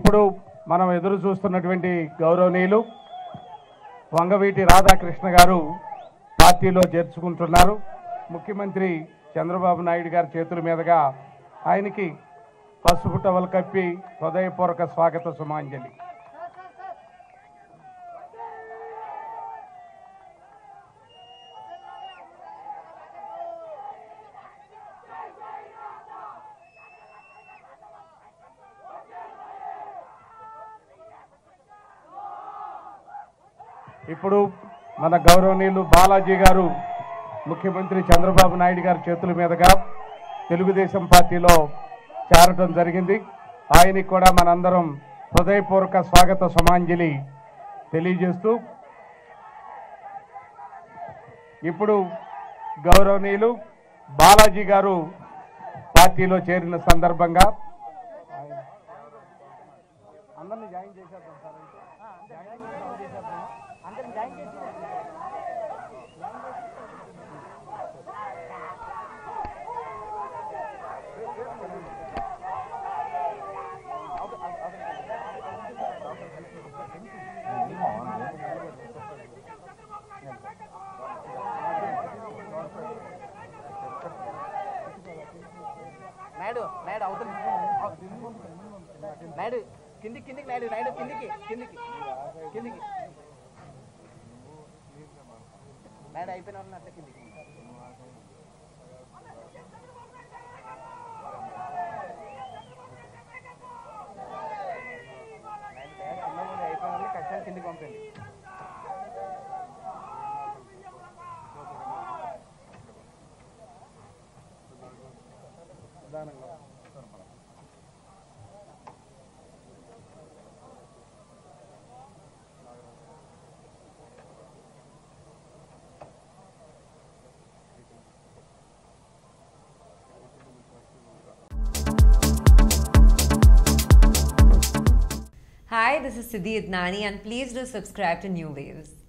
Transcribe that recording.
ఇప్పుడు మనం ఎదురు చూస్తున్నటువంటి గౌరవనీయులు వంగవీటి రాధాకృష్ణ గారు పార్టీలో చేర్చుకుంటున్నారు. ముఖ్యమంత్రి చంద్రబాబు నాయుడు గారి చేతుల మీదుగా ఆయనకి పసుపు టవల్ కప్పి హృదయపూర్వక స్వాగత సుమాంజలి. ఇప్పుడు మన గౌరవనీయులు బాలాజీ గారు ముఖ్యమంత్రి చంద్రబాబు నాయుడు గారి చేతుల మీదుగా తెలుగుదేశం పార్టీలో చేరడం జరిగింది. ఆయనకి కూడా మనందరం హృదయపూర్వక స్వాగత సుమాంజలి తెలియజేస్తూ ఇప్పుడు గౌరవనీయులు బాలాజీ గారు పార్టీలో చేరిన సందర్భంగా అందరినీ జాయిన్ చేసేద్దాం సార్. అందరిని జాయిన్ చేసి నాయుడు నాయుడు అవుతుంది నాయుడు కిందికి నాయుడు నాయుడు కిందికి నాయుడు అయిపోయిన వాళ్ళు అట్లా కిందికి అయిపోయిన వాళ్ళు ఖచ్చితంగా కిందికి పంపండి. Hi, this is Siddhi Idnani and please do subscribe to New Waves.